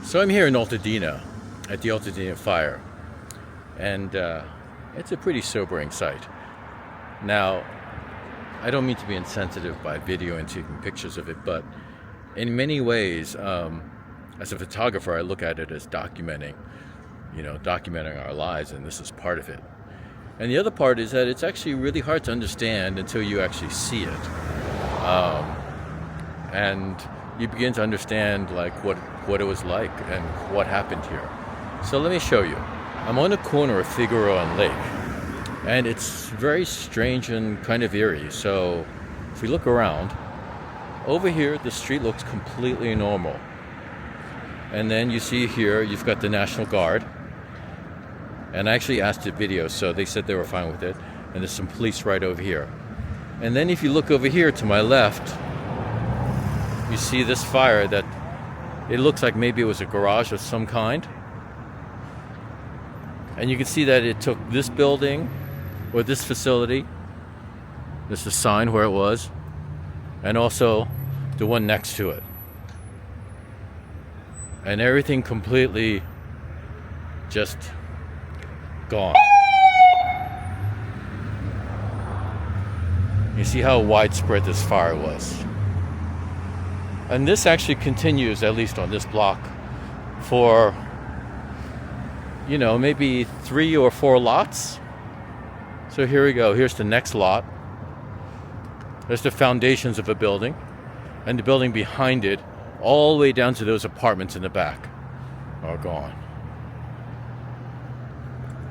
So I'm here in Altadena at the Altadena Fire, and it's a pretty sobering sight. Now, I don't mean to be insensitive by video and taking pictures of it, but in many ways, as a photographer, I look at it as documenting our lives, and this is part of it. And the other part is that it's actually really hard to understand until you actually see it. And you begin to understand like what it was like and what happened here. So let me show you. I'm on the corner of Figueroa and Lake, and it's very strange and kind of eerie. So if we look around, over here the street looks completely normal. And then you see here, you've got the National Guard. And I actually asked the video, so they said they were fine with it. And there's some police right over here. And then if you look over here to my left, you see this fire that it looks like maybe it was a garage of some kind. And you can see that it took this building or this facility. There's the sign where it was, and also the one next to it. And everything completely just gone. You see how widespread this fire was. And this actually continues, at least on this block, for, maybe 3 or 4 lots. So here we go. Here's the next lot. There's the foundations of a building, and the building behind it, all the way down to those apartments in the back, are gone.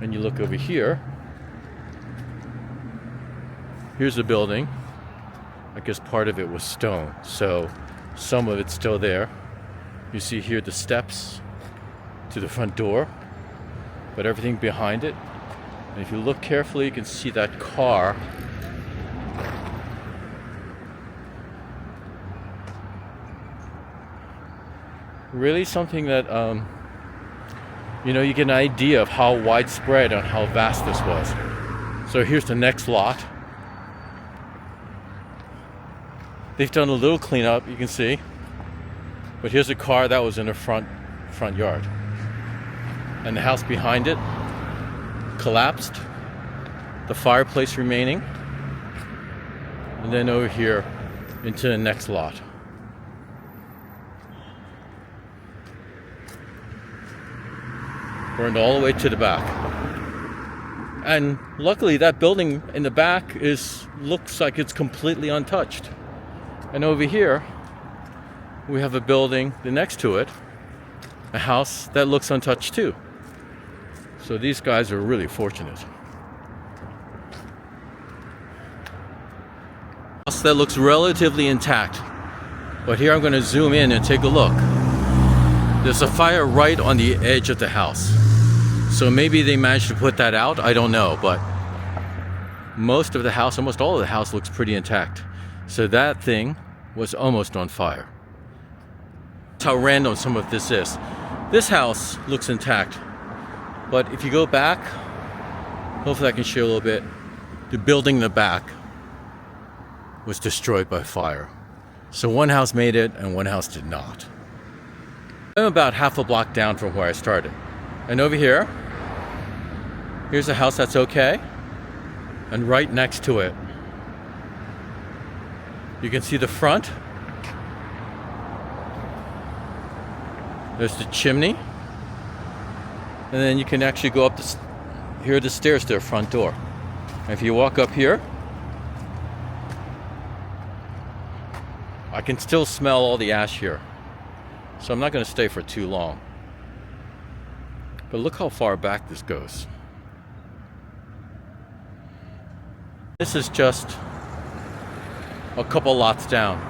And you look over here. Here's the building. I guess part of it was stone, so some of it's still there. You see here the steps to the front door, but everything behind it. And if you look carefully, you can see that car. Really something that, you get an idea of how widespread and how vast this was. So here's the next lot. They've done a little cleanup, you can see. But here's a car that was in the front yard. And the house behind it collapsed. The fireplace remaining. And then over here into the next lot. Burned all the way to the back. And luckily that building in the back looks like it's completely untouched. And over here, we have a building next to it, a house that looks untouched too. So these guys are really fortunate. House that looks relatively intact. But here I'm going to zoom in and take a look. There's a fire right on the edge of the house. So maybe they managed to put that out, I don't know, but most of the house, almost all of the house looks pretty intact. So that thing was almost on fire. That's how random some of this is. This house looks intact, but if you go back, hopefully I can show you a little bit, the building in the back was destroyed by fire. So one house made it and one house did not. I'm about half a block down from where I started. And over here, here's a house that's okay. And right next to it, you can see the front. There's the chimney. And then you can actually go up here are the stairs to the front door. And if you walk up here, I can still smell all the ash here. So I'm not going to stay for too long. But look how far back this goes. This is just a couple lots down.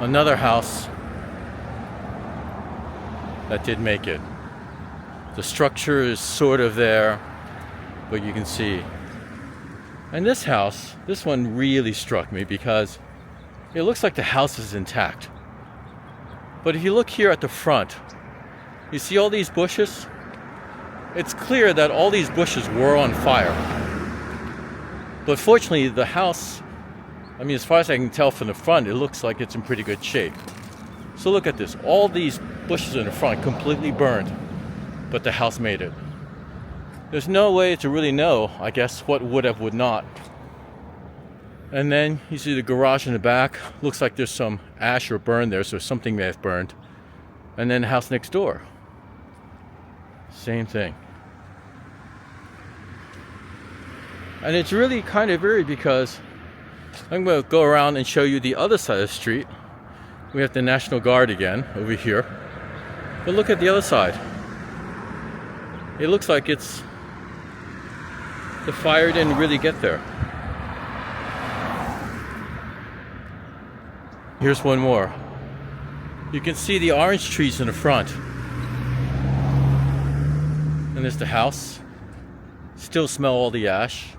Another house that did make it. The structure is sort of there, but you can see. And this house, this one really struck me because it looks like the house is intact. But if you look here at the front, you see all these bushes? It's clear that all these bushes were on fire. But fortunately, the house, as far as I can tell from the front, it looks like it's in pretty good shape. So look at this. All these bushes in the front completely burned, but the house made it. There's no way to really know, I guess, what would have, would not. And then you see the garage in the back. Looks like there's some ash or burn there, so something may have burned. And then the house next door. Same thing. And it's really kind of eerie because I'm going to go around and show you the other side of the street. We have the National Guard again over here. But look at the other side. It looks like the fire didn't really get there. Here's one more. You can see the orange trees in the front. And there's the house. Still smell all the ash.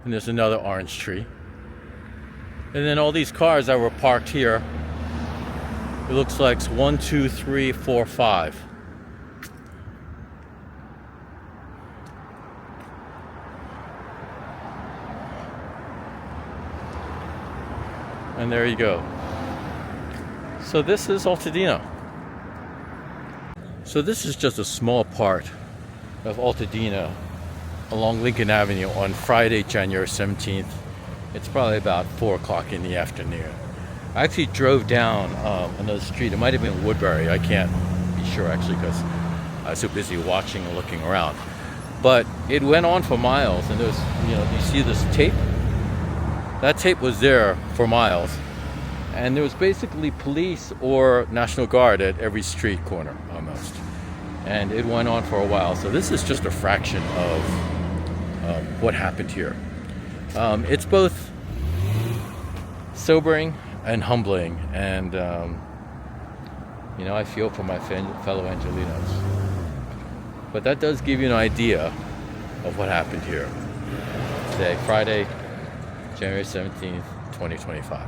And there's another orange tree. And then all these cars that were parked here. It looks like 1, 2, 3, 4, 5. And there you go. So this is Altadena. So this is just a small part of Altadena along Lincoln Avenue on Friday, January 17th. It's probably about 4 o'clock in the afternoon. I actually drove down another street. It might have been Woodbury. I can't be sure actually because I was so busy watching and looking around. But it went on for miles, and there's, you see this tape? That tape was there for miles. And there was basically police or National Guard at every street corner almost. And it went on for a while. So this is just a fraction of what happened here. It's both sobering and humbling. And, I feel for my fellow Angelinos. But that does give you an idea of what happened here today, Friday, January 17th, 2025.